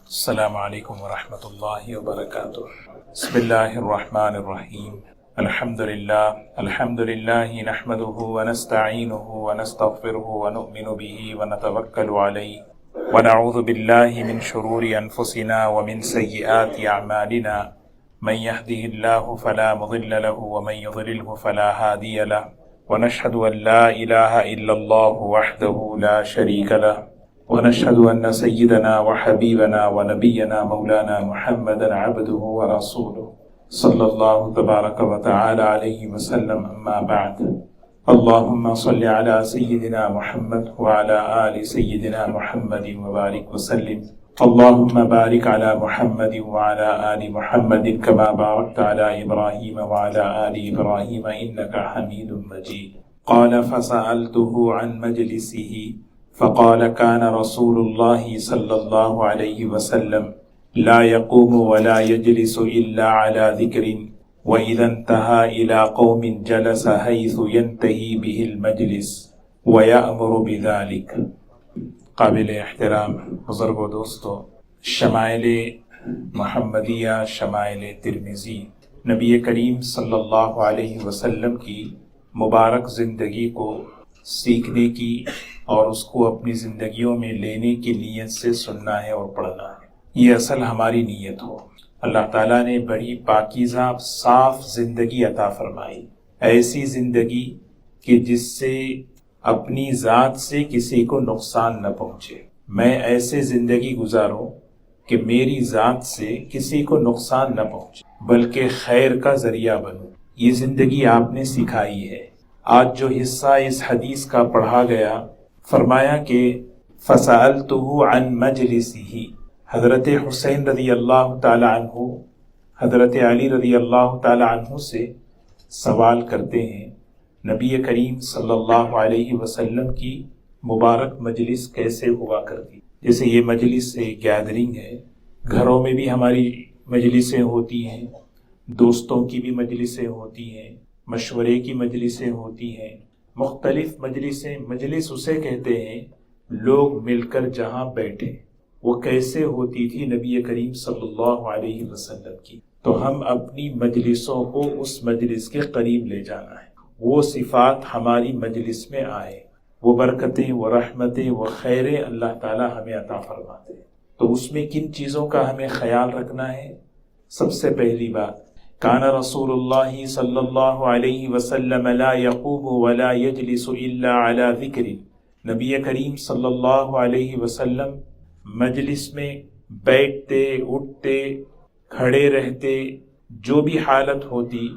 السلام علیکم ورحمۃ اللہ وبرکاتہ۔ بسم اللہ الرحمن الرحیم۔ الحمد للہ نحمده ونستعینه ونستغفره ونؤمن به ونتوکل علیہ ونعوذ باللہ من شرور انفسنا ومن سیئات اعمالنا من يهده اللہ فلا مضل له ومن يضلله فلا هادی له ونشهد ان لا الہ الا اللہ وحده لا شریک له ونشهد أن سيدنا وحبيبنا ونبينا مولانا محمدا عبده ورسوله صلى الله تبارك وتعالى عليه وسلم، أما بعد، اللهم صل على سيدنا محمد وعلى آل سيدنا محمد وبارك وسلم، اللهم بارك على محمد وعلى آل محمد كما باركت على إبراهيم وعلى آل إبراهيم إنك حميد مجيد۔ قال فسألته عن مجلسه فقال كان رسول الله صلى الله عليه وسلم لا يقوم ولا يجلس إلا على ذكر وإذا انتهى إلى قوم جلس حيث ينتهي به المجلس ويأمر بذلك۔ قابل احترام بزرگ و دوستو، شمائل محمدیہ، شمائل ترمذی، نبی کریم صلی اللہ علیہ وسلم کی مبارک زندگی کو سیکھنے کی اور اس کو اپنی زندگیوں میں لینے کی نیت سے سننا ہے اور پڑھنا ہے۔ یہ اصل ہماری نیت ہو۔ اللہ تعالیٰ نے بڑی پاکیزہ صاف زندگی عطا فرمائی، ایسی زندگی کہ جس سے اپنی ذات سے کسی کو نقصان نہ پہنچے۔ میں ایسے زندگی گزاروں کہ میری ذات سے کسی کو نقصان نہ پہنچے بلکہ خیر کا ذریعہ بنوں۔ یہ زندگی آپ نے سکھائی ہے۔ آج جو حصہ اس حدیث کا پڑھا گیا، فرمایا کہ فَسَأَلْتُهُ عَنْ مَجْلِسِهِ، حضرت حسین رضی اللہ تعالی عنہ حضرت علی رضی اللہ تعالی عنہ سے سوال کرتے ہیں نبی کریم صلی اللہ علیہ وسلم کی مبارک مجلس کیسے ہوا کرتی۔ جیسے یہ مجلس ایک گیدرنگ ہے، گھروں میں بھی ہماری مجلسیں ہوتی ہیں، دوستوں کی بھی مجلسیں ہوتی ہیں، مشورے کی مجلسیں ہوتی ہیں، مختلف مجلسیں۔ مجلس اسے کہتے ہیں لوگ مل کر جہاں بیٹھے۔ وہ کیسے ہوتی تھی نبی کریم صلی اللہ علیہ وسلم کی؟ تو ہم اپنی مجلسوں کو اس مجلس کے قریب لے جانا ہے، وہ صفات ہماری مجلس میں آئے، وہ برکتیں، وہ رحمتیں، وہ خیریں اللہ تعالی ہمیں عطا فرماتے ہیں۔ تو اس میں کن چیزوں کا ہمیں خیال رکھنا ہے؟ سب سے پہلی بات، کان رسول اللہ صلی اللہ علیہ وسلم لا يقوم ولا يجلس الا على ذکر۔ نبی کریم صلی اللہ علیہ وسلم مجلس میں بیٹھتے، اٹھتے، کھڑے رہتے، جو بھی حالت ہوتی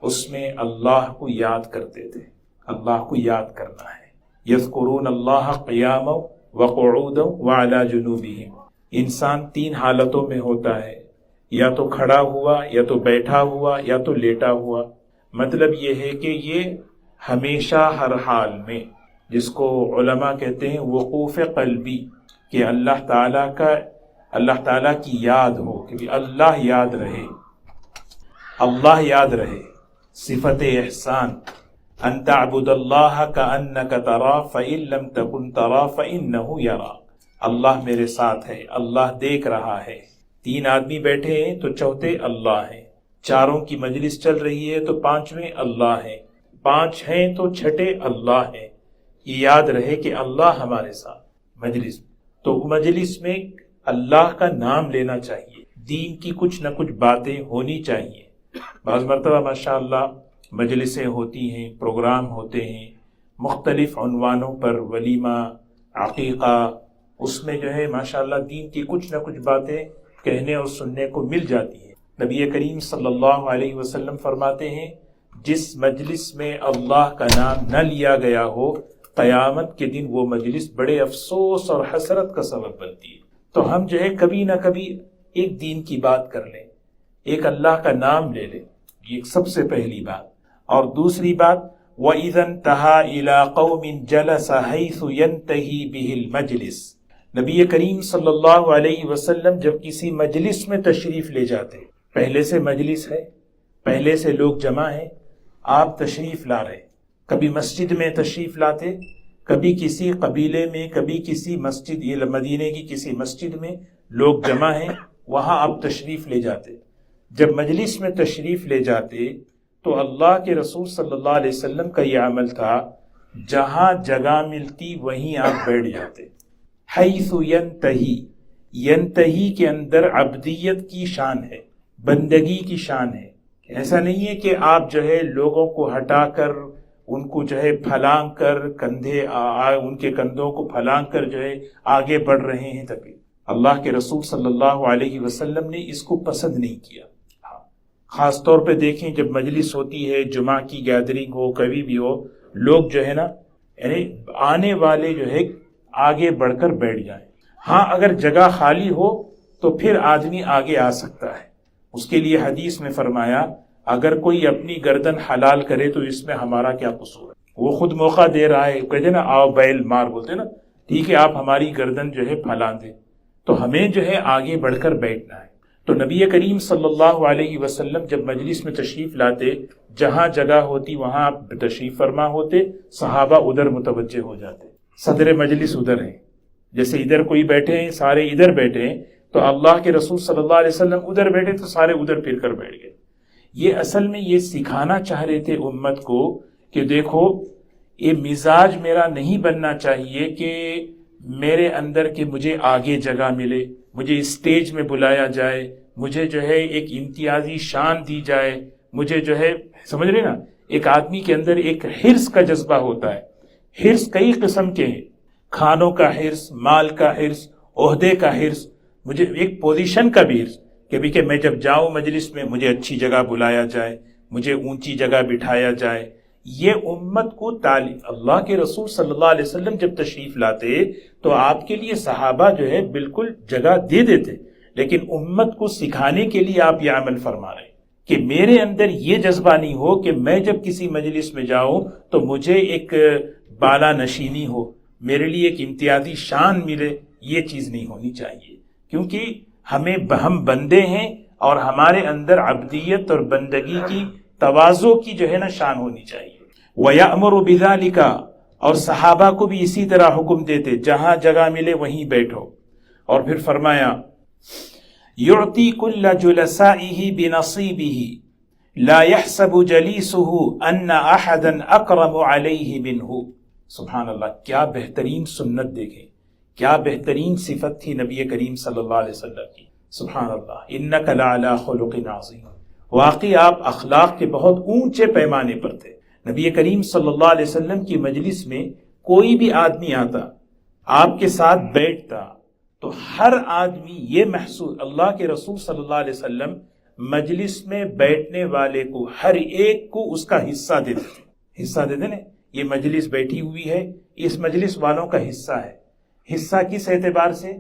اس میں اللہ کو یاد کرتے تھے۔ اللہ کو یاد کرنا ہے۔ یذکرون اللہ قیاما وقعودا وعلی جنوبہم۔ انسان تین حالتوں میں ہوتا ہے، یا تو کھڑا ہوا، یا تو بیٹھا ہوا، یا تو لیٹا ہوا۔ مطلب یہ ہے کہ یہ ہمیشہ ہر حال میں، جس کو علماء کہتے ہیں وقوف قلبی، کہ اللہ تعالیٰ کی یاد ہو، کہ اللہ یاد رہے، اللہ یاد رہے۔ صفت احسان، ان تعبد اللہ کأنک تراہ فإن لم تکن تراہ فإنہ یراک۔ اللہ میرے ساتھ ہے، اللہ دیکھ رہا ہے۔ تین آدمی بیٹھے ہیں تو چوتھے اللہ ہیں، چاروں کی مجلس چل رہی ہے تو پانچویں اللہ ہیں، پانچ ہیں تو چھٹے اللہ ہیں۔ یہ یاد رہے کہ اللہ ہمارے ساتھ مجلس۔ تو مجلس میں اللہ کا نام لینا چاہیے، دین کی کچھ نہ کچھ باتیں ہونی چاہیے۔ بعض مرتبہ ماشاءاللہ مجلسیں ہوتی ہیں، پروگرام ہوتے ہیں مختلف عنوانوں پر، ولیمہ، عقیقہ، اس میں جو ہے ماشاءاللہ دین کی کچھ نہ کچھ باتیں کہنے اور سننے کو مل جاتی ہے۔ نبی کریم صلی اللہ علیہ وسلم فرماتے ہیں جس مجلس میں اللہ کا نام نہ لیا گیا ہو، قیامت کے دن وہ مجلس بڑے افسوس اور حسرت کا سبب بنتی ہے۔ تو ہم جو ہے کبھی نہ کبھی ایک دین کی بات کر لیں، ایک اللہ کا نام لے لیں، یہ سب سے پہلی بات۔ اور دوسری بات، وَإِذَا انْتَهَى إِلَىٰ قَوْمٍ جَلَسَ حَيْثُ يَنْتَهِي بِهِ الْمَجْلِسِ۔ نبی کریم صلی اللہ علیہ وسلم جب کسی مجلس میں تشریف لے جاتے، پہلے سے مجلس ہے، پہلے سے لوگ جمع ہیں، آپ تشریف لا رہے، کبھی مسجد میں تشریف لاتے، کبھی کسی قبیلے میں، کبھی کسی مسجد، یہ مدینے کی کسی مسجد میں لوگ جمع ہیں، وہاں آپ تشریف لے جاتے. جب مجلس میں تشریف لے جاتے تو اللہ کے رسول صلی اللہ علیہ وسلم کا یہ عمل تھا، جہاں جگہ ملتی وہیں آپ بیٹھ جاتے. حیث ینتہی، ینتہی کے اندر عبدیت کی شان ہے، بندگی کی شان ہے. ایسا نہیں ہے کہ آپ جو ہے لوگوں کو ہٹا کر ان کو جو ہے پھلانگ کر کندھے ان کے کندھوں کو پھلانگ کر جو ہے آگے بڑھ رہے ہیں. تبھی اللہ کے رسول صلی اللہ علیہ وسلم نے اس کو پسند نہیں کیا. خاص طور پہ دیکھیں جب مجلس ہوتی ہے، جمعہ کی گیدرنگ ہو، کبھی بھی ہو، لوگ جو ہے نا یعنی آنے والے جو ہے آگے بڑھ کر بیٹھ جائیں. ہاں اگر جگہ خالی ہو تو پھر آدمی آگے آ سکتا ہے. اس کے لیے حدیث میں فرمایا اگر کوئی اپنی گردن حلال کرے تو اس میں ہمارا کیا قصور ہے. وہ خود موقع دے رہا ہے، کہتے نا آؤ بیل مار، بولتے نا ٹھیک ہے آپ ہماری گردن جو ہے پھیلا دیں، تو ہمیں جو ہے آگے بڑھ کر بیٹھنا ہے. تو نبی کریم صلی اللہ علیہ وسلم جب مجلس میں تشریف لاتے، جہاں جگہ ہوتی وہاں تشریف فرما ہوتے، صحابہ ادھر متوجہ ہو جاتے. صدر مجلس ادھر ہیں، جیسے ادھر کوئی بیٹھے ہیں سارے ادھر بیٹھے ہیں، تو اللہ کے رسول صلی اللہ علیہ وسلم ادھر بیٹھے تو سارے ادھر پھر کر بیٹھ گئے. یہ اصل میں یہ سکھانا چاہ رہے تھے امت کو کہ دیکھو یہ مزاج میرا نہیں بننا چاہیے کہ میرے اندر کہ مجھے آگے جگہ ملے، مجھے اسٹیج میں بلایا جائے، مجھے جو ہے ایک امتیازی شان دی جائے، مجھے جو ہے سمجھ رہے نا ایک آدمی کے اندر ایک حرص کا جذبہ ہوتا ہے. حرص کئی قسم کے ہیں، کھانوں کا حرص، مال کا حرص، عہدے کا حرص، مجھے ایک پوزیشن کا بھی حرص کہ میں جب جاؤں مجلس میں مجھے اچھی جگہ بلایا جائے، مجھے اونچی جگہ بٹھایا جائے. یہ امت کو تعلیم، اللہ کے رسول صلی اللہ علیہ وسلم جب تشریف لاتے تو آپ کے لیے صحابہ جو ہے بالکل جگہ دے دیتے، لیکن امت کو سکھانے کے لیے آپ یہ عمل فرما رہے ہیں کہ میرے اندر یہ جذبہ نہیں ہو کہ میں جب کسی مجلس میں جاؤں تو مجھے ایک بالا نشینی ہو، میرے لیے ایک امتیازی شان ملے. یہ چیز نہیں ہونی چاہیے، کیونکہ ہم بندے ہیں اور ہمارے اندر عبدیت اور بندگی کی تواضع کی جو ہے نا شان ہونی چاہیے. وَيَأْمُرُ بِذَلِكَ، اور صحابہ کو بھی اسی طرح حکم دیتے جہاں جگہ ملے وہیں بیٹھو. اور پھر فرمایا يُعْطِي كُلَّ جُلَسَائِهِ بِنَصِيبِهِ لَا يَحْسَبُ جَلِيسُهُ أَنَّ أَحَدًا أَقْرَبُ عَلَيْهِ مِنْهُ. سبحان اللہ، کیا بہترین سنت دیکھیں، کیا بہترین صفت تھی نبی کریم صلی اللہ علیہ وسلم کی. سبحان اللہ، إِنَّكَ لَعَلَىٰ خُلُقٍ عَظِيمٍ. واقعی آپ اخلاق کے بہت اونچے پیمانے پر تھے. نبی کریم صلی اللہ علیہ وسلم کی مجلس میں کوئی بھی آدمی آتا، آپ کے ساتھ بیٹھتا، تو ہر آدمی یہ محسوس، اللہ کے رسول صلی اللہ علیہ وسلم مجلس میں بیٹھنے والے کو ہر ایک کو اس کا حصہ دیتے تھے. حصہ دیتے نا، یہ مجلس بیٹھی ہوئی ہے، اس مجلس والوں کا حصہ ہے. حصہ کس اعتبار سے؟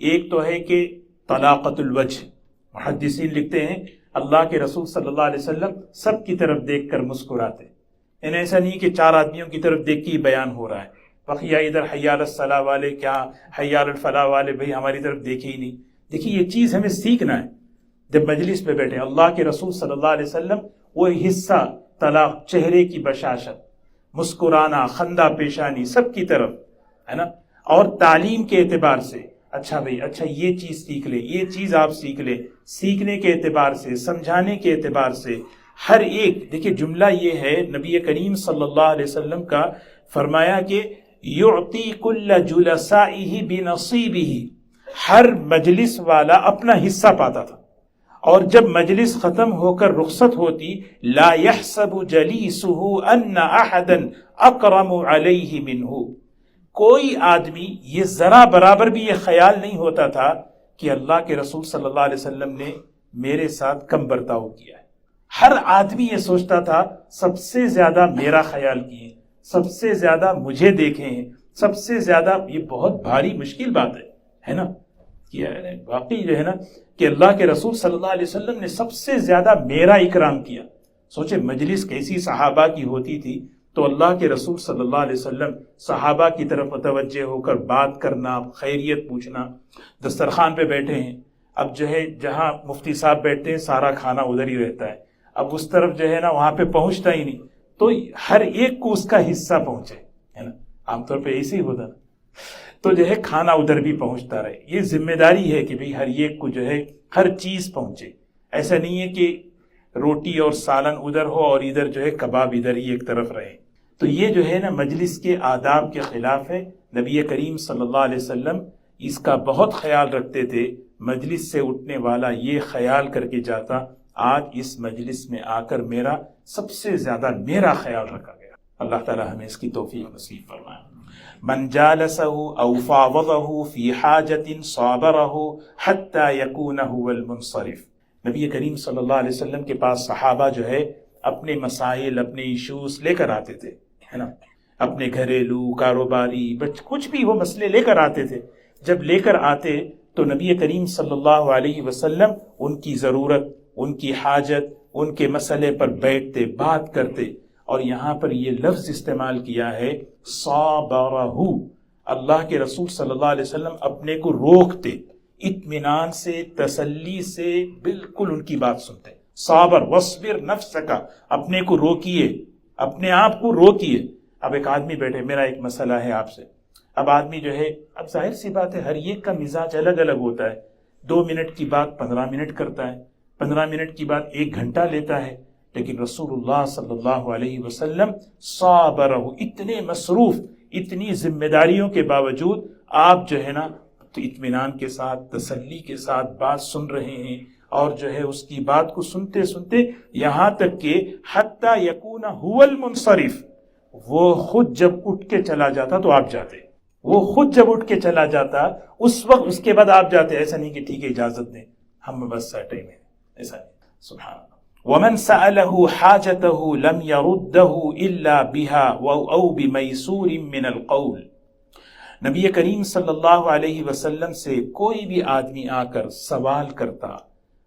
ایک تو ہے کہ طلاقت الوجہ، محدثین لکھتے ہیں اللہ کے رسول صلی اللہ علیہ وسلم سب کی طرف دیکھ کر مسکراتے. یعنی ایسا نہیں کہ چار آدمیوں کی طرف دیکھ کے ہی بیان ہو رہا ہے، بقیہ ادھر حی علی الصلاۃ والے، کیا حی علی الفلاح والے بھائی ہماری طرف دیکھے ہی نہیں. دیکھیے یہ چیز ہمیں سیکھنا ہے. جب مجلس میں بیٹھے اللہ کے رسول صلی اللہ علیہ وسلم وہ حصہ طلاق، چہرے کی بشاشت، مسکرانا، خندہ پیشانی سب کی طرف ہے نا. اور تعلیم کے اعتبار سے اچھا بھائی اچھا یہ چیز سیکھ لیں، یہ چیز آپ سیکھ لیں، سیکھنے کے اعتبار سے، سمجھانے کے اعتبار سے ہر ایک. دیکھیے جملہ یہ ہے نبی کریم صلی اللہ علیہ وسلم کا، فرمایا کہ یعطی کل جلسائہ بنصیبہ، ہر مجلس والا اپنا حصہ پاتا تھا. اور جب مجلس ختم ہو کر رخصت ہوتی، لا یحسب جلیسہ ان احدا اکرم علیہ منہ، کوئی آدمی یہ ذرا برابر بھی یہ خیال نہیں ہوتا تھا کہ اللہ کے رسول صلی اللہ علیہ وسلم نے میرے ساتھ کم برتاؤ کیا ہے. ہر آدمی یہ سوچتا تھا سب سے زیادہ میرا خیال کیے، سب سے زیادہ مجھے دیکھیں ہیں، سب سے زیادہ. یہ بہت بھاری مشکل بات ہے نا، واقعی جو ہے نا کہ اللہ کے رسول صلی اللہ علیہ وسلم نے سب سے زیادہ میرا اکرام کیا. سوچے مجلس کیسی صحابہ کی ہوتی تھی، تو اللہ کے رسول صلی اللہ علیہ وسلم صحابہ کی طرف متوجہ ہو کر بات کرنا، خیریت پوچھنا. دسترخوان پہ بیٹھے ہیں، اب جو ہے جہاں مفتی صاحب بیٹھتے ہیں سارا کھانا ادھر ہی رہتا ہے، اب اس طرف جو ہے نا وہاں پہ پہنچتا ہی نہیں، تو ہر ایک کو اس کا حصہ پہنچے، ہے نا. عام طور پہ ایسے ہی ہوتا نا. تو جو ہے کھانا ادھر بھی پہنچتا رہے. یہ ذمہ داری ہے کہ بھئی ہر ایک کو جو ہے ہر چیز پہنچے. ایسا نہیں ہے کہ روٹی اور سالن ادھر ہو اور ادھر جو ہے کباب ادھر ہی ایک طرف رہے. تو یہ جو ہے نا مجلس کے آداب کے خلاف ہے. نبی کریم صلی اللہ علیہ وسلم اس کا بہت خیال رکھتے تھے. مجلس سے اٹھنے والا یہ خیال کر کے جاتا آج اس مجلس میں آ کر میرا سب سے زیادہ میرا خیال رکھا گیا. اللہ تعالی ہمیں اس کی توفیق نصیب فرمائے. من جالسه او فاوضه في حاجة صابره حتى يكون هو المنصرف. نبی کریم صلی اللہ علیہ وسلم کے پاس صحابہ جو ہے اپنے مسائل اپنے ایشوز لے کر آتے تھے، ہے نا، اپنے گھریلو کاروباری کچھ بھی وہ مسئلے لے کر آتے تھے. جب لے کر آتے تو نبی کریم صلی اللہ علیہ وسلم ان کی ضرورت، ان کی حاجت، ان کے مسئلے پر بیٹھتے، بات کرتے. اور یہاں پر یہ لفظ استعمال کیا ہے صابرہ. اللہ کے رسول صلی اللہ علیہ وسلم اپنے کو روکتے، اطمینان سے، تسلی سے بالکل ان کی بات سنتے. صابر وصبر نفسک، اپنے کو روکیے، اپنے آپ کو روکیے. اب ایک آدمی بیٹھے، میرا ایک مسئلہ ہے آپ سے. اب آدمی جو ہے، اب ظاہر سی بات ہے ہر ایک کا مزاج الگ الگ ہوتا ہے. 2 منٹ کی بات 15 منٹ کرتا ہے، 15 منٹ کی بات 1 گھنٹہ لیتا ہے. لیکن رسول اللہ صلی اللہ علیہ وسلم صابرہ، اتنے مصروف، اتنی ذمہ داریوں کے باوجود آپ جو ہے نا تو اطمینان کے ساتھ، تسلی کے ساتھ بات سن رہے ہیں. اور جو ہے اس کی بات کو سنتے سنتے یہاں تک کہ حتی یکون هو المنصرف، وہ خود جب اٹھ کے چلا جاتا تو آپ جاتے. وہ خود جب اٹھ کے چلا جاتا اس وقت اس کے بعد آپ جاتے. ایسا نہیں کہ ٹھیک ہے اجازت دیں ہم بس ٹائم ہے، ایسا نہیں. سبحان اللہ. ومن سأله حاجته لم يرده إلا بها أو بميسور من القول. نبی کریم صلی اللہ علیہ وسلم سے کوئی بھی آدمی آ کر سوال کرتا،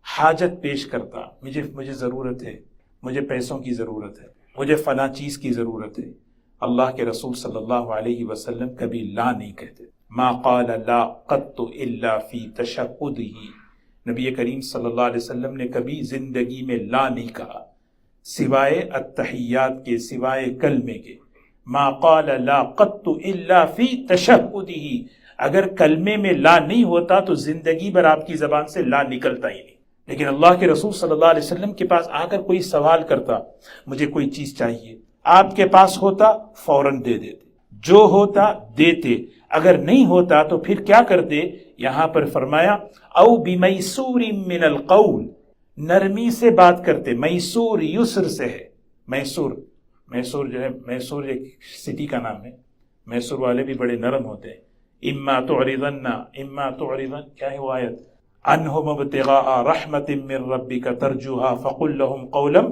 حاجت پیش کرتا، مجھے ضرورت ہے، مجھے پیسوں کی ضرورت ہے، مجھے فلاں چیز کی ضرورت ہے، اللہ کے رسول صلی اللہ علیہ وسلم کبھی لا نہیں کہتے. ما قال لا قط الا فی تشہدہ. نبی کریم صلی اللہ علیہ وسلم نے کبھی زندگی میں لا نہیں کہا سوائے التحیات کے، سوائے کلمے کے. ما قال لا قط الا فی تشہدہ. اگر کلمے میں لا نہیں ہوتا تو زندگی بھر آپ کی زبان سے لا نکلتا ہی نہیں. لیکن اللہ کے رسول صلی اللہ علیہ وسلم کے پاس آ کر کوئی سوال کرتا، مجھے کوئی چیز چاہیے، آپ کے پاس ہوتا فوراً دے دیتے، جو ہوتا دیتے. اگر نہیں ہوتا تو پھر کیا کرتے؟ یہاں پر فرمایا او بمیسور من القول، نرمی سے بات کرتے. میسور یسر سے ہے. میسور جو ہے، میسور ایک سٹی کا نام ہے. میسور والے بھی بڑے نرم ہوتے ہیں. اما تعرضن کیا ہے وہ آیت؟ انہم ابتغاء رحمت من ربک ترجوها فقل لهم قولا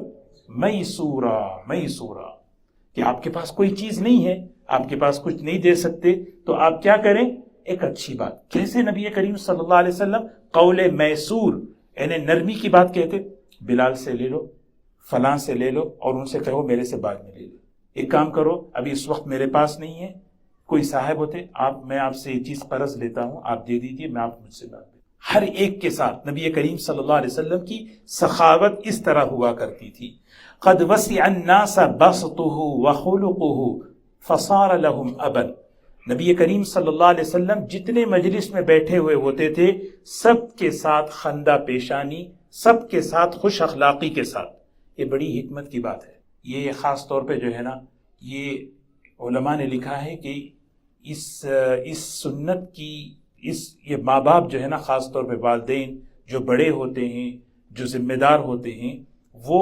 میسورا. کہ آپ کے پاس کوئی چیز نہیں ہے، آپ کے پاس کچھ نہیں دے سکتے، تو آپ کیا کریں؟ ایک اچھی بات. کیسے نبی کریم صلی اللہ علیہ وسلم قول میسور یعنی نرمی کی بات کہتے؟ بلال سے لے لو، فلاں سے لے لو، اور ان سے کہو میرے سے بعد میں لے لو. ایک کام کرو، ابھی اس وقت میرے پاس نہیں ہے. کوئی صاحب ہوتے، میں آپ سے یہ چیز قرض لیتا ہوں، آپ دے دیجیے، میں آپ مجھ سے بات. ہر ایک کے ساتھ نبی کریم صلی اللہ علیہ وسلم کی سخاوت اس طرح ہوا کرتی تھی. قد وسع الناس بسطه وخلقه فصار لهم ابا. نبی کریم صلی اللہ علیہ وسلم جتنے مجلس میں بیٹھے ہوئے ہوتے تھے سب کے ساتھ خندہ پیشانی، سب کے ساتھ خوش اخلاقی کے ساتھ. یہ بڑی حکمت کی بات ہے. یہ خاص طور پہ جو ہے نا، یہ علماء نے لکھا ہے کہ اس سنت کی یہ ماں باپ جو ہے نا، خاص طور پہ والدین جو بڑے ہوتے ہیں، جو ذمہ دار ہوتے ہیں، وہ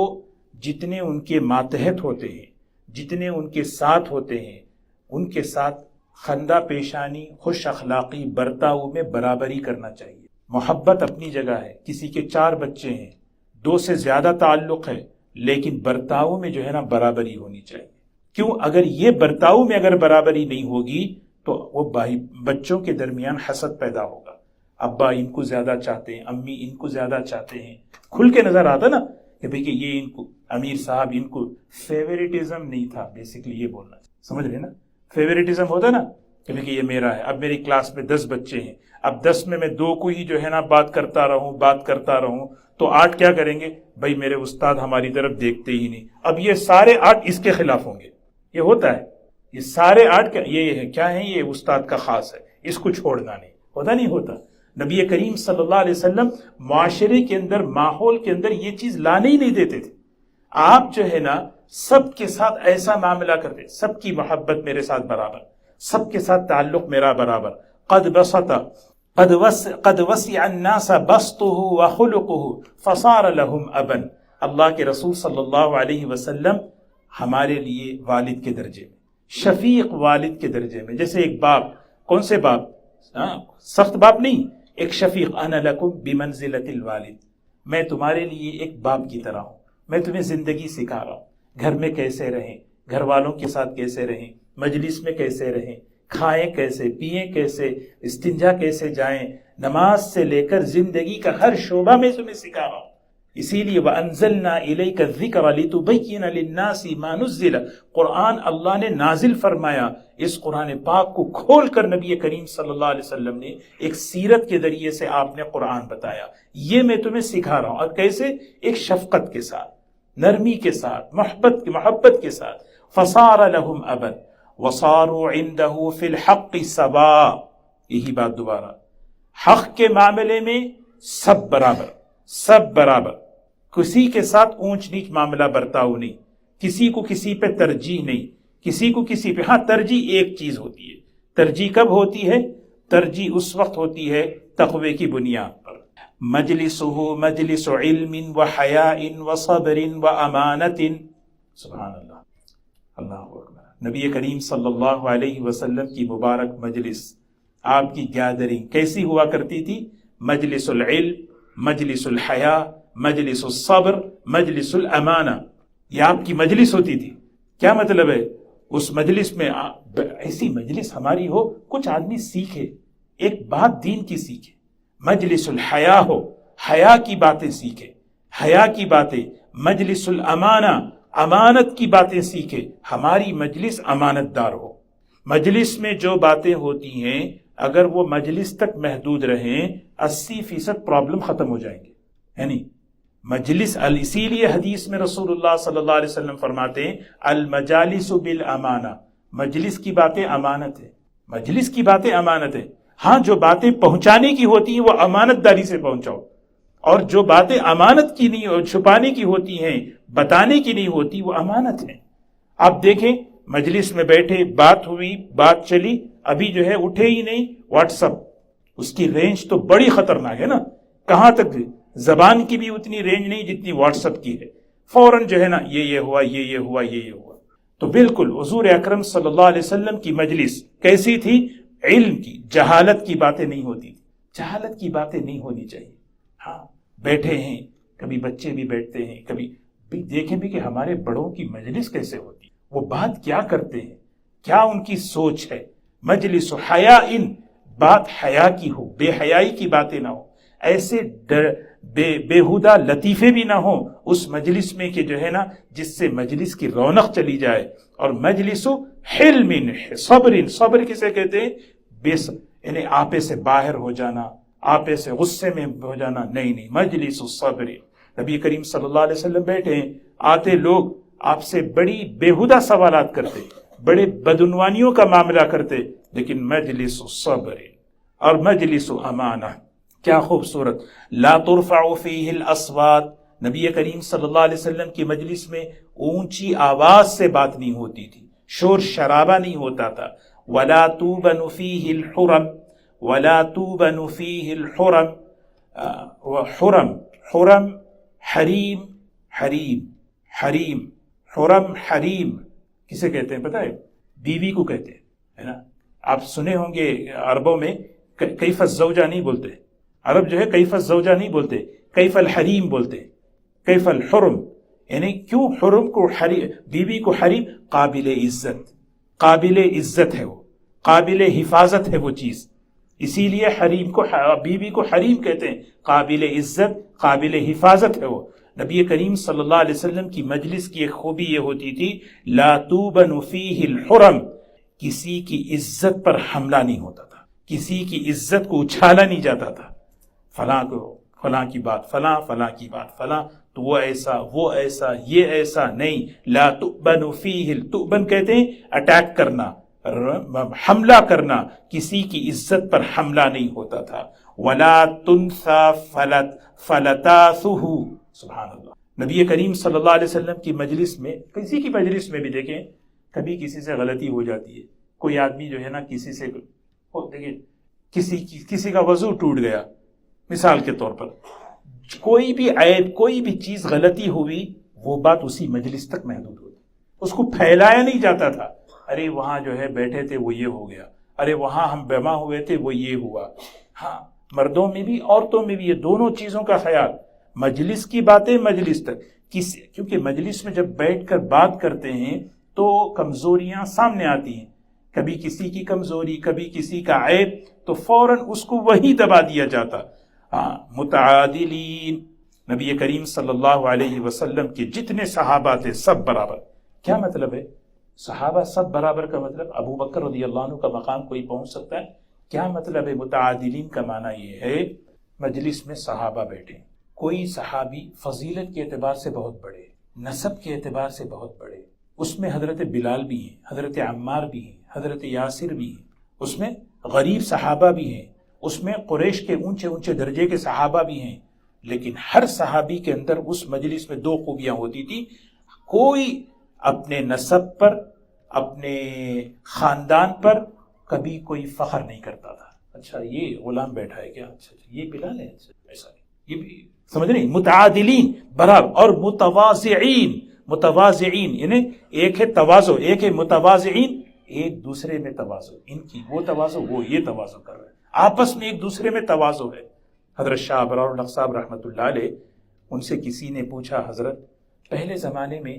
جتنے ان کے ماتحت ہوتے ہیں، جتنے ان کے ساتھ ہوتے ہیں، ان کے ساتھ خندہ پیشانی، خوش اخلاقی، برتاؤ میں برابری کرنا چاہیے. محبت اپنی جگہ ہے. کسی کے 4 بچے ہیں، 2 سے زیادہ تعلق ہے، لیکن برتاؤ میں جو ہے نا برابری ہونی چاہیے. کیوں؟ اگر یہ برتاؤ میں اگر برابری نہیں ہوگی تو وہ بچوں کے درمیان حسد پیدا ہوگا. ابا ان کو زیادہ چاہتے ہیں، امی ان کو زیادہ چاہتے ہیں. کھل کے نظر آتا نا کہ بھئی کہ یہ ان کو، امیر صاحب ان کو. فیوریٹزم نہیں تھا، بیسکلی یہ بولنا سمجھ رہے نا. فیوریٹزم ہوتا نا کہ بھئی کہ یہ میرا ہے. اب میری کلاس میں 10 بچے ہیں، اب 10 میں 2 کو ہی جو ہے نا بات کرتا رہوں تو 8 کیا کریں گے؟ بھئی میرے استاد ہماری طرف دیکھتے ہی نہیں. اب یہ سارے 8 اس کے خلاف ہوں گے. یہ ہوتا ہے. یہ سارے 8 یہ ہے کیا ہے؟ یہ استاد کا خاص ہے، اس کو چھوڑنا نہیں ہوتا، نہیں ہوتا۔ نبی کریم صلی اللہ علیہ وسلم معاشرے کے اندر، ماحول کے اندر یہ چیز لانے ہی نہیں دیتے تھے۔ آپ جو ہے نا سب کے ساتھ ایسا معاملہ کرتے، سب کی محبت میرے ساتھ برابر، سب کے ساتھ تعلق میرا برابر۔ قد وسع الناس بسطه وخلقه فصار لهم ابا۔ اللہ کے رسول صلی اللہ علیہ وسلم ہمارے لیے والد کے درجے میں، شفیق والد کے درجے میں، جیسے ایک باپ، کون سے باپ؟ سخت باپ نہیں، ایک شفیق، انا لکم بمنزلۃ الوالد، میں تمہارے لیے ایک باپ کی طرح ہوں، میں تمہیں زندگی سکھا رہا ہوں، گھر میں کیسے رہیں، گھر والوں کے ساتھ کیسے رہیں، مجلس میں کیسے رہیں، کھائیں کیسے، پیئیں کیسے، استنجا کیسے جائیں، نماز سے لے کر زندگی کا ہر شعبہ میں تمہیں سکھا رہا ہوں۔ اسی لیے وَأَنزَلْنَا إِلَيْكَ الذِّكْرَ لِتُبَيِّنَ لِلنَّاسِ مَا نُزِّلَ، قرآن اللہ نے نازل فرمایا۔ اس قرآن پاک کو کھول کر نبی کریم صلی اللہ علیہ وسلم نے ایک سیرت کے ذریعے سے آپ نے قرآن بتایا، یہ میں تمہیں سکھا رہا ہوں، اور کیسے؟ ایک شفقت کے ساتھ، نرمی کے ساتھ، محبت کے ساتھ۔ فَصَارَ لَهُمْ أَبًا وَصَارُوا عِنْدَهُ فِي الْحَقِّ سَوَاءً، یہی بات دوبارہ، حق کے معاملے میں سب برابر، سب برابر، کسی کے ساتھ اونچ نیچ معاملہ برتاؤ نہیں، کسی کو کسی پہ ترجیح نہیں، کسی کو کسی پہ، ہاں ترجیح ایک چیز ہوتی ہے، ترجیح کب ہوتی ہے؟ ترجیح اس وقت ہوتی ہے تقوی کی بنیاد پر۔ مجلسہ مجلس علم وحیاء وصبر وامانت، سبحان اللہ، اللہ اکبر۔ نبی کریم صلی اللہ علیہ وسلم کی مبارک مجلس، آپ کی گیدرنگ کیسی ہوا کرتی تھی؟ مجلس العلم، مجلس الحیاء، مجلس الصبر، مجلس الامانہ، یہ آپ کی مجلس ہوتی تھی۔ کیا مطلب ہے؟ اس مجلس میں ایسی مجلس ہماری ہو، کچھ آدمی سیکھے، ایک بات دین کی سیکھے۔ مجلس الحیاء ہو، حیا کی باتیں سیکھے، حیا کی باتیں۔ مجلس الامانہ، امانت کی باتیں سیکھے، ہماری مجلس امانت دار ہو۔ مجلس میں جو باتیں ہوتی ہیں اگر وہ مجلس تک محدود رہیں 80% پرابلم ختم ہو جائیں گے، یعنی مجلس، اسی لیے حدیث میں رسول اللہ صلی اللہ علیہ وسلم فرماتے ہیں المجالس بالامانہ، مجلس کی باتیں امانت ہے، مجلس کی باتیں امانت ہے۔ ہاں جو باتیں پہنچانے کی ہوتی ہیں وہ امانت داری سے پہنچاؤ، اور جو باتیں امانت کی نہیں، چھپانے کی ہوتی ہیں، بتانے کی نہیں ہوتی، وہ امانت ہیں۔ آپ دیکھیں مجلس میں بیٹھے، بات ہوئی، بات چلی، ابھی جو ہے اٹھے ہی نہیں، واٹس اپ، اس کی رینج تو بڑی خطرناک ہے نا، کہاں تک؟ زبان کی بھی اتنی رینج نہیں جتنی واٹس اپ کی ہے، فوراً جو ہے نا یہ ہوا، یہ ہوا، یہ ہوا۔ تو بالکل حضور اکرم صلی اللہ علیہ وسلم کی مجلس کیسی تھی؟ علم کی، جہالت کی باتیں نہیں ہوتی تھی، جہالت کی باتیں نہیں ہونی چاہیے۔ ہاں بیٹھے ہیں، کبھی بچے بھی بیٹھتے ہیں، کبھی دیکھیں بھی کہ ہمارے بڑوں کی مجلس کیسے ہوتی ہے، وہ بات کیا کرتے ہیں، کیا ان کی سوچ ہے۔ مجلس حیاء، بات حیا کی ہو، بے حیائی کی باتیں نہ ہو، ایسے بےہودہ لطیفے بھی نہ ہوں اس مجلس میں کہ جو ہے نا جس سے مجلس کی رونق چلی جائے۔ اور مجلس حلم، صبر، صبر کسے کہتے ہیں؟ یعنی آپے سے باہر ہو جانا، آپے سے غصے میں ہو جانا، نہیں، مجلس الصبر۔ نبی کریم صلی اللہ علیہ وسلم بیٹھے ہیں، آتے لوگ آپ سے بڑی بےہودہ سوالات کرتے، بڑے بدعنوانیوں کا معاملہ کرتے، لیکن مجلس الصبر اور مجلس امانہ، کیا خوبصورت۔ لا ترفع فیہ الاصوات، نبی کریم صلی اللہ علیہ وسلم کی مجلس میں اونچی آواز سے بات نہیں ہوتی تھی، شور شرابہ نہیں ہوتا تھا۔ ولا توبن فیہ الحرم، ولا توبن فیہ الحرم، حرم، حرم، حریم، حریم، حریم، حرم، حریم کسے کہتے ہیں پتہ ہے؟ بیوی کو کہتے ہیں، ہے نا۔ آپ سنے ہوں گے عربوں میں کیف الزوجہ نہیں بولتے، عرب جو ہے کیف الزوجہ نہیں بولتے، کیف الحریم بولتے، کیف الحرم، یعنی کیوں حرم کو، بیوی کو حریم؟ قابل عزت، قابل عزت ہے وہ، قابل حفاظت ہے وہ چیز، اسی لیے حریم کو، بیوی کو حریم کہتے ہیں، قابل عزت، قابل حفاظت ہے وہ۔ نبی کریم صلی اللہ علیہ وسلم کی مجلس کی ایک خوبی یہ ہوتی تھی لا توبن فیہ الحرم، کسی کی عزت پر حملہ نہیں ہوتا تھا، کسی کی عزت کو اچھالا نہیں جاتا تھا، فلاں کو، فلاں کی بات فلاں، فلاں کی بات فلاں، تو وہ ایسا، وہ ایسا، یہ ایسا نہیں۔ لا تؤبن فیہ، تؤبن کہتے ہیں اٹیک کرنا، حملہ کرنا، کسی کی عزت پر حملہ نہیں ہوتا تھا. ولا تنثى فلتاثه، سبحان اللہ. نبی کریم صلی اللہ علیہ وسلم کی مجلس میں، کسی کی مجلس میں بھی دیکھیں کبھی کسی سے غلطی ہو جاتی ہے. کوئی آدمی جو ہے نا کسی سے دیکھیں کسی کا وضو ٹوٹ گیا مثال کے طور پر، کوئی بھی عیب کوئی بھی چیز غلطی ہوئی وہ بات اسی مجلس تک محدود ہوتی، اس کو پھیلایا نہیں جاتا تھا. ارے وہاں جو ہے بیٹھے تھے وہ یہ ہو گیا، ارے وہاں ہم بیمہ ہوئے تھے وہ یہ ہوا. ہاں مردوں میں بھی عورتوں میں بھی یہ دونوں چیزوں کا خیال. مجلس کی باتیں مجلس تک، کیونکہ مجلس میں جب بیٹھ کر بات کرتے ہیں تو کمزوریاں سامنے آتی ہیں، کبھی کسی کی کمزوری کبھی کسی کا عیب، تو فوراً اس کو وہی دبا دیا جاتا. متعادلین، نبی کریم صلی اللہ علیہ وسلم کے جتنے صحابہ تھے سب برابر. کیا مطلب ہے صحابہ سب برابر کا مطلب؟ ابو بکر رضی اللہ عنہ کا مقام کوئی پہنچ سکتا ہے؟ کیا مطلب ہے متعادلین کا معنی یہ ہے مجلس میں صحابہ بیٹھے، کوئی صحابی فضیلت کے اعتبار سے بہت بڑے، نسب کے اعتبار سے بہت بڑے، اس میں حضرت بلال بھی ہیں، حضرت عمار بھی ہیں، حضرت یاسر بھی ہیں، اس میں غریب صحابہ بھی ہیں، اس میں قریش کے اونچے اونچے درجے کے صحابہ بھی ہیں، لیکن ہر صحابی کے اندر اس مجلس میں دو خوبیاں ہوتی تھی. کوئی اپنے نسب پر اپنے خاندان پر کبھی کوئی فخر نہیں کرتا تھا. اچھا یہ غلام بیٹھا ہے کیا، اچھا یہ بلال ہے، ایسا یہ بھی سمجھ نہیں. متعادلین برابر، اور متواضعین یعنی ایک ہے تواضع ایک ہے متواضعین، ایک دوسرے میں تواضع، ان کی وہ تواضع وہ یہ تواضع کر رہے ہیں، آپس میں ایک دوسرے میں تواضع ہے. حضرت شاہ ابرار الحق صاحب رحمۃ اللہ علیہ، ان سے کسی نے پوچھا حضرت پہلے زمانے میں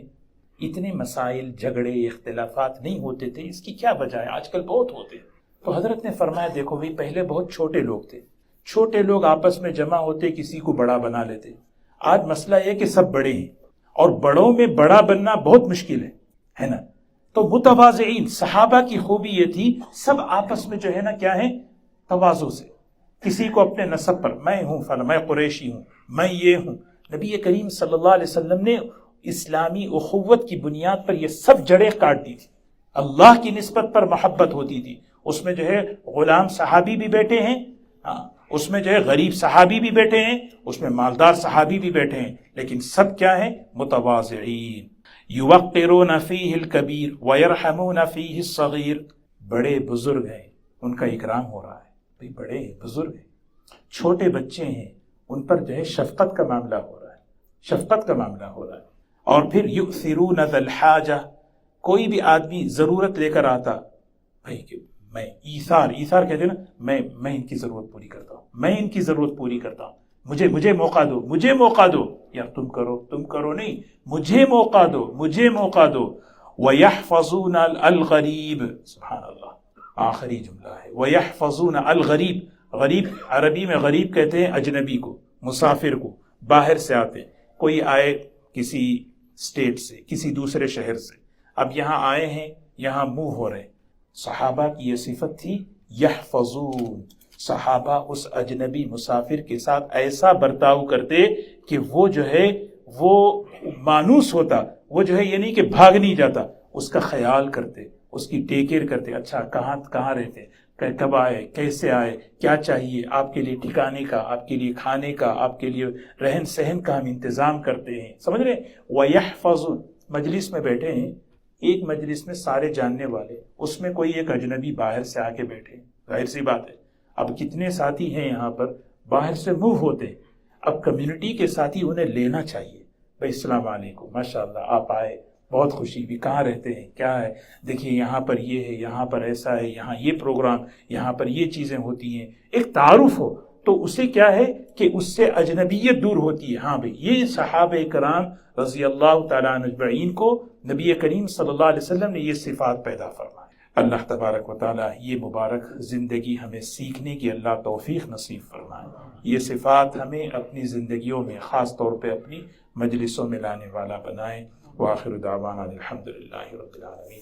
اتنے مسائل جھگڑے اختلافات نہیں ہوتے تھے، اس کی کیا وجہ ہے؟ آج کل بہت ہوتے ہیں. تو حضرت نے فرمایا دیکھو بھی پہلے بہت چھوٹے لوگ تھے، چھوٹے لوگ آپس میں جمع ہوتے کسی کو بڑا بنا لیتے. آج مسئلہ یہ کہ سب بڑے ہیں اور بڑوں میں بڑا بننا بہت مشکل ہے نا. تو متواضعین صحابہ کی خوبی یہ تھی سب آپس میں جو ہے نا کیا ہے تواضع سے، کسی کو اپنے نسب پر میں ہوں فلاں، میں قریشی ہوں، میں یہ ہوں. نبی کریم صلی اللہ علیہ وسلم نے اسلامی اخوت کی بنیاد پر یہ سب جڑیں کاٹ دی تھی. اللہ کی نسبت پر محبت ہوتی تھی. اس میں جو ہے غلام صحابی بھی بیٹھے ہیں، اس میں جو ہے غریب صحابی بھی بیٹھے ہیں، اس میں مالدار صحابی بھی بیٹھے ہیں، لیکن سب کیا ہیں متواضعین. یوقرون فیہ الکبیر ویرحمون فیہ الصغیر. بڑے بزرگ ہیں ان کا اکرام ہو رہا ہے، بھئی بڑے بزرگ ہیں، چھوٹے بچے ہیں ان پر جو ہے شفقت کا معاملہ ہو رہا ہے، شفقت کا معاملہ ہو رہا ہے. اور پھر یؤثرون ذا الحاجہ، کوئی بھی آدمی ضرورت لے کر آتا، بھائی کہ میں ایثار کہتے ہیں نا، میں ان کی ضرورت پوری کرتا ہوں، میں ان کی ضرورت پوری کرتا ہوں، مجھے موقع دو یار، تم کرو نہیں، مجھے موقع دو. وَيَحْفَظُونَ الْغَرِيبَ، سبحان اللہ آخری جملہ ہے. وَيَحْفَظُونَ الْغَرِيبَ، غریب عربی میں غریب کہتے ہیں اجنبی کو، مسافر کو، باہر سے آتے. کوئی آئے کسی اسٹیٹ سے، کسی دوسرے شہر سے، اب یہاں آئے ہیں، یہاں موو ہو رہے. صحابہ کی یہ صفت تھی یحفظون. صحابہ اس اجنبی مسافر کے ساتھ ایسا برتاؤ کرتے کہ وہ جو ہے وہ مانوس ہوتا، وہ جو ہے یہ نہیں کہ بھاگ نہیں جاتا، اس کا خیال کرتے، اس کی ٹیک کیئر کرتے. اچھا کہاں رہتے، کب آئے، کیسے آئے، کیا چاہیے آپ کے لیے ٹھکانے کا، آپ کے لیے کھانے کا، آپ کے لیے رہن سہن کا ہم انتظام کرتے ہیں. سمجھ رہے؟ وَيَحْفَظُونَ. مجلس میں بیٹھے ہیں، ایک مجلس میں سارے جاننے والے، اس میں کوئی ایک اجنبی باہر سے آ کے بیٹھے، ظاہر سی بات ہے. اب کتنے ساتھی ہیں یہاں پر باہر سے موو ہوتے، اب کمیونٹی کے ساتھی انہیں لینا چاہیے. بھائی السلام علیکم، ماشاءاللہ آپ آئے، بہت خوشی بھی، کہاں رہتے ہیں، کیا ہے، دیکھیے یہاں پر یہ ہے، یہاں پر ایسا ہے، یہاں یہ پروگرام، یہاں پر یہ چیزیں ہوتی ہیں. ایک تعارف ہو تو اسے کیا ہے کہ اس سے اجنبیت دور ہوتی ہے. ہاں بھئی یہ صحابہ کرام رضی اللہ تعالیٰ عنہ اجمعین کو نبی کریم صلی اللہ علیہ وسلم نے یہ صفات پیدا فرمائے. اللہ تبارک و تعالیٰ یہ مبارک زندگی ہمیں سیکھنے کی اللہ توفیق نصیب فرمائے. یہ صفات ہمیں اپنی زندگیوں میں خاص طور پہ اپنی مجلسوں میں لانے والا بنائے. وآخر دعوانا الحمدللہ رب العالمین.